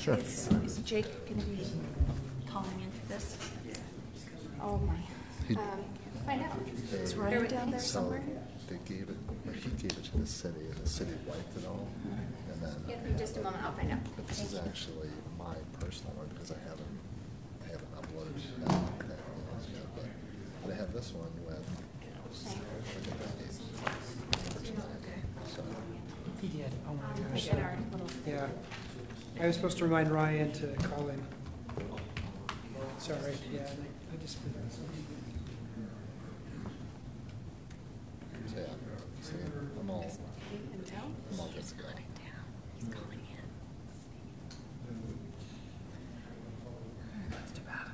Sure. Is Jake going to be calling in for this? Oh my. Find out. Is Ryan down there somewhere? They gave it, or he gave it to the city, and the city wiped it all. And then, Give me just a moment, I'll find out. but this is actually my personal one because I haven't uploaded that yet. But I have this one with. So. He did. Oh my I gosh. get our little. Yeah. I was supposed to remind Ryan to call him. Sorry. Yeah. I just. So yeah, see, I'm all good to go. He's calling in. That's too bad.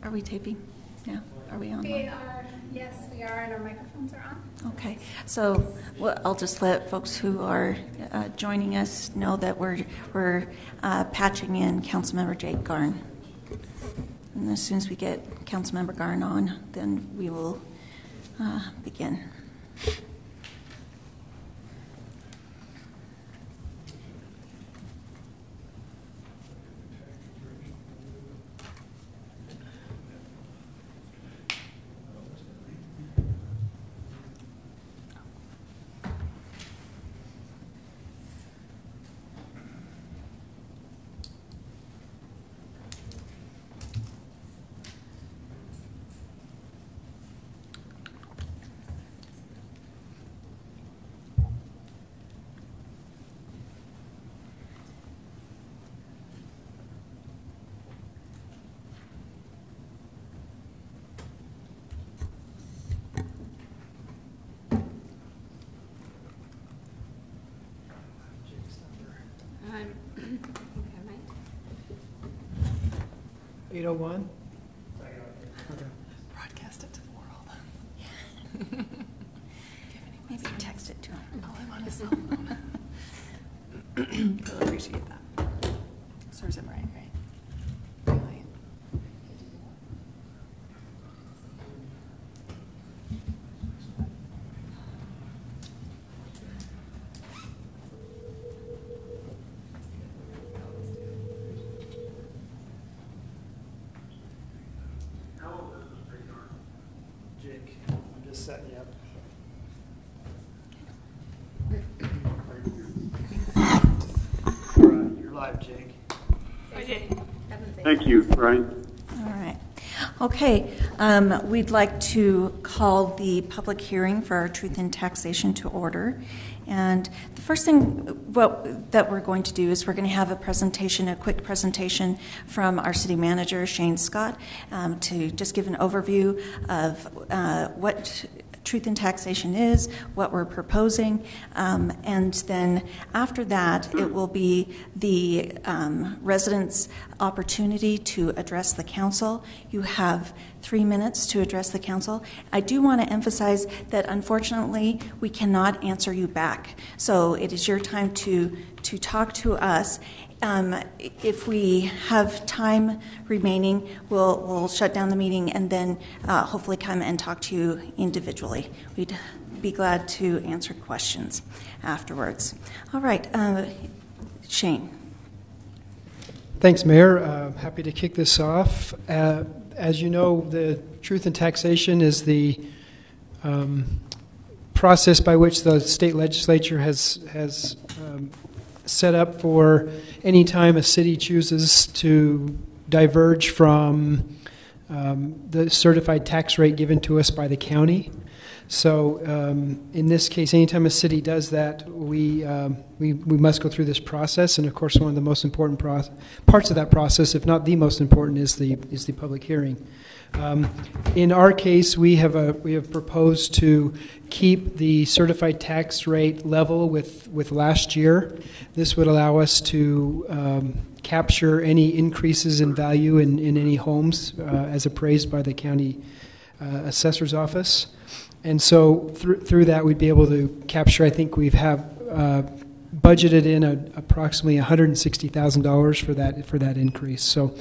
Are we taping now? Are we on? We are, yes, we are, and our microphones are on. Okay, so I'll just let folks who are joining us know that we're patching in Councilmember Jake Garn. And as soon as we get Councilmember Garn on, then we will begin. I think I might. 801. Okay. Broadcast it to the world. Maybe text it to him. All I want is cell phone. He'll appreciate that. Serves him right, right? Really. Jake, I'm just setting you up. You're live, Jake. Thank you, Ryan. All right. Okay, we'd like to call the public hearing for our Truth in Taxation to order. And the first thing that we're going to do is we're going to have a quick presentation from our city manager, Shane Scott, to just give an overview of what Truth in Taxation is, what we're proposing, and then after that, it will be the residents' opportunity to address the council. You have 3 minutes to address the council. I do want to emphasize that unfortunately, we cannot answer you back. So it is your time to talk to us. If we have time remaining, we'll shut down the meeting and then hopefully come and talk to you individually. We'd be glad to answer questions afterwards. All right, Shane. Thanks, Mayor. Happy to kick this off. As you know, the Truth in Taxation is the process by which the state legislature has set up for any time a city chooses to diverge from the certified tax rate given to us by the county. So in this case, anytime a city does that, we must go through this process. And of course, one of the most important parts of that process, if not the most important, is the public hearing. In our case, we have proposed to keep the certified tax rate level with last year. This would allow us to capture any increases in value in any homes as appraised by the county assessor's office. And so through that, we'd be able to capture, I think we have budgeted in approximately $160,000 for that increase. So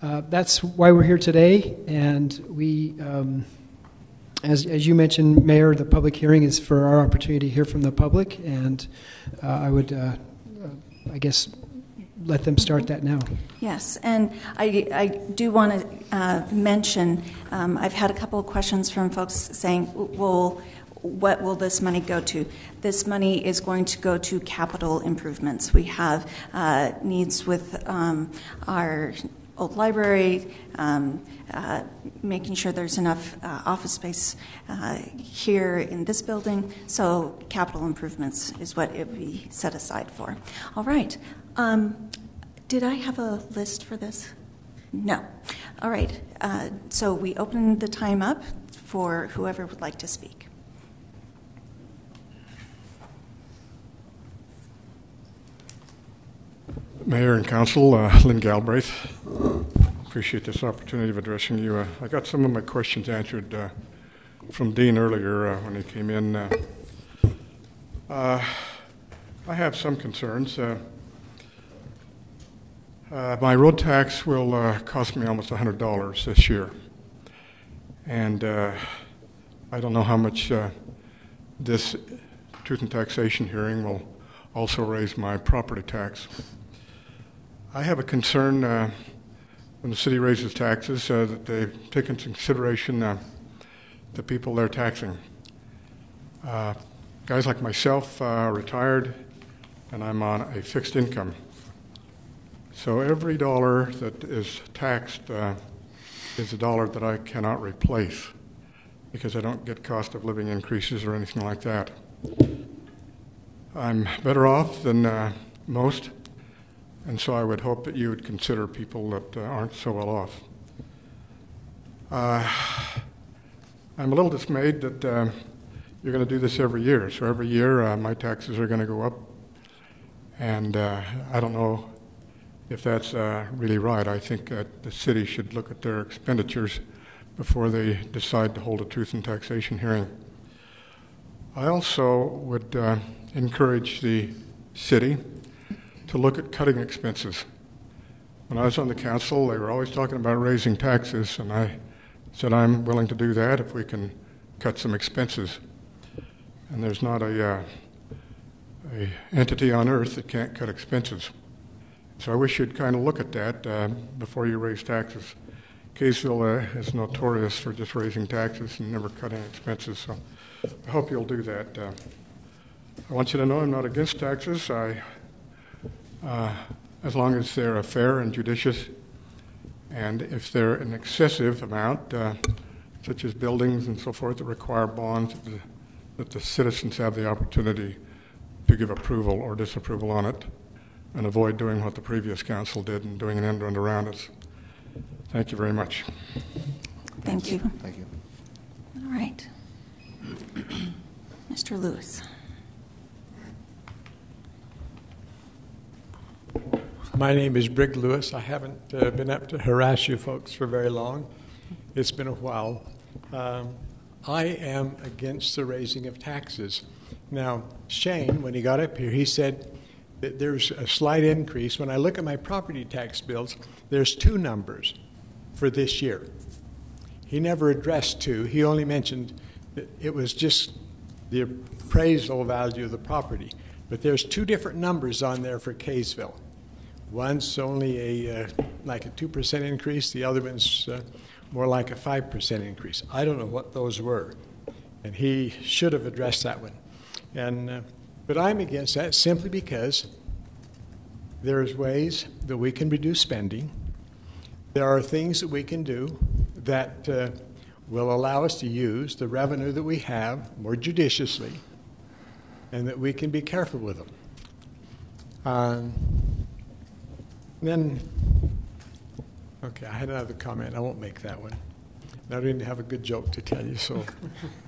that's why we're here today. And we, as you mentioned, Mayor, the public hearing is for our opportunity to hear from the public. And I would, I guess, let them start that now. Yes, and I do want to mention, I've had a couple of questions from folks saying, well, what will this money go to? This money is going to go to capital improvements. We have needs with our old library, making sure there's enough office space here in this building. So capital improvements is what it would be set aside for. All right. Did I have a list for this? No. All right. So we open the time up for whoever would like to speak. Mayor and Council, Lynn Galbraith. Appreciate this opportunity of addressing you. I got some of my questions answered from Dean earlier when he came in. I have some concerns. My road tax will cost me almost $100 this year. And I don't know how much this truth and taxation hearing will also raise my property tax. I have a concern when the city raises taxes that they take into consideration the people they're taxing. Guys like myself are retired, and I'm on a fixed income. So every dollar that is taxed is a dollar that I cannot replace because I don't get cost of living increases or anything like that. I'm better off than most, and so I would hope that you would consider people that aren't so well off. I'm a little dismayed that you're going to do this every year. So every year my taxes are going to go up, and I don't know if that's really right. I think that the city should look at their expenditures before they decide to hold a truth and taxation hearing. I also would encourage the city to look at cutting expenses. When I was on the council, they were always talking about raising taxes, and I said I'm willing to do that if we can cut some expenses. And there's not a entity on earth that can't cut expenses. So I wish you'd kind of look at that before you raise taxes. Kaysville is notorious for just raising taxes and never cutting expenses, so I hope you'll do that. I want you to know I'm not against taxes. As long as they're fair and judicious, and if they're an excessive amount, such as buildings and so forth that require bonds, that the citizens have the opportunity to give approval or disapproval on it, and avoid doing what the previous council did and doing an end run around us. Thank you very much. Thank you. Thank you. All right. Mr. Lewis. My name is Brig Lewis. I haven't been up to harass you folks for very long. It's been a while. I am against the raising of taxes. Now, Shane, when he got up here, he said that there's a slight increase. When I look at my property tax bills, there's two numbers for this year. He never addressed two. He only mentioned that it was just the appraisal value of the property. But there's two different numbers on there for Kaysville. One's only like a 2% increase. The other one's more like a 5% increase. I don't know what those were, and he should have addressed that one. And but I'm against that simply because there's ways that we can reduce spending. There are things that we can do that will allow us to use the revenue that we have more judiciously, and that we can be careful with them. Then, okay, I had another comment. I won't make that one. I don't even have a good joke to tell you, so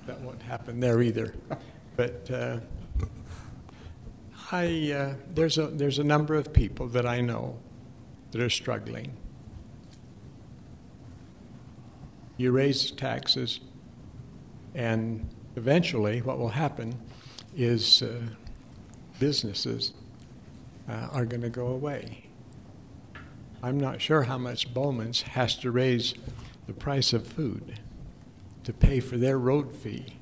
that won't happen there either. But there's a number of people that I know that are struggling. You raise taxes, and eventually what will happen is businesses are going to go away. I'm not sure how much Bowman's has to raise the price of food to pay for their road fee,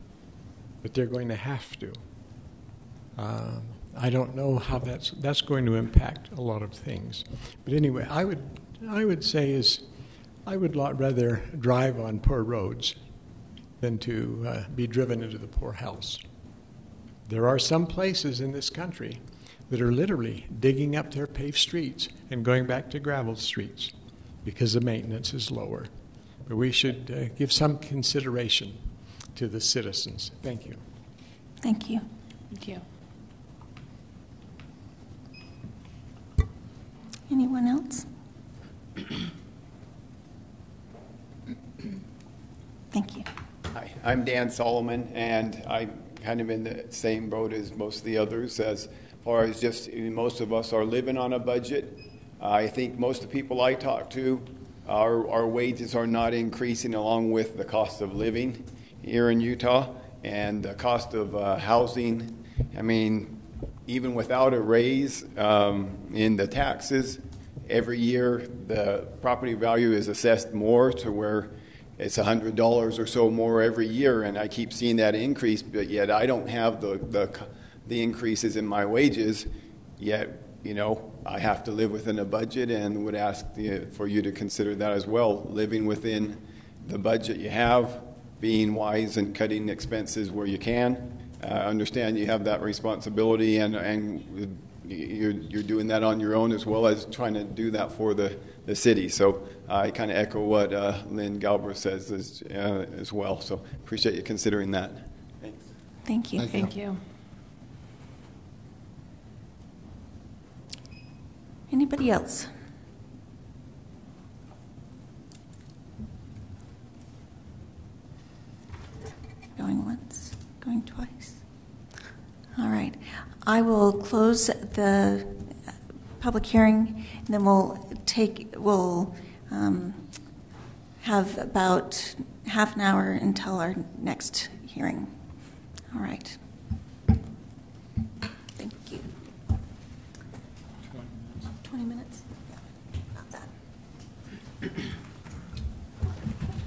but they're going to have to. I don't know how that's going to impact a lot of things. But anyway, I would say is I would a lot rather drive on poor roads than to be driven into the poorhouse. There are some places in this country that are literally digging up their paved streets and going back to gravel streets because the maintenance is lower. But we should give some consideration to the citizens. Thank you. Thank you. Thank you. Anyone else? Thank you. Hi, I'm Dan Solomon, and I'm kind of in the same boat as most of the others as far as just most of us are living on a budget. I think most of the people I talk to, our wages are not increasing along with the cost of living here in Utah and the cost of housing. I mean, even without a raise in the taxes, every year the property value is assessed more to where it's $100 or so more every year, and I keep seeing that increase, but yet I don't have the increases in my wages, yet, you know, I have to live within a budget and would ask for you to consider that as well, living within the budget you have, being wise and cutting expenses where you can. Understand you have that responsibility, and you're doing that on your own as well as trying to do that for the city. So I kind of echo what Lynn Galbraith says as well. So appreciate you considering that. Thanks. Thank you. Thank you. Anybody else? Going once, going twice. All right. I will close the public hearing, and then we'll have about half an hour until our next hearing. All right. Thank you. 20 minutes.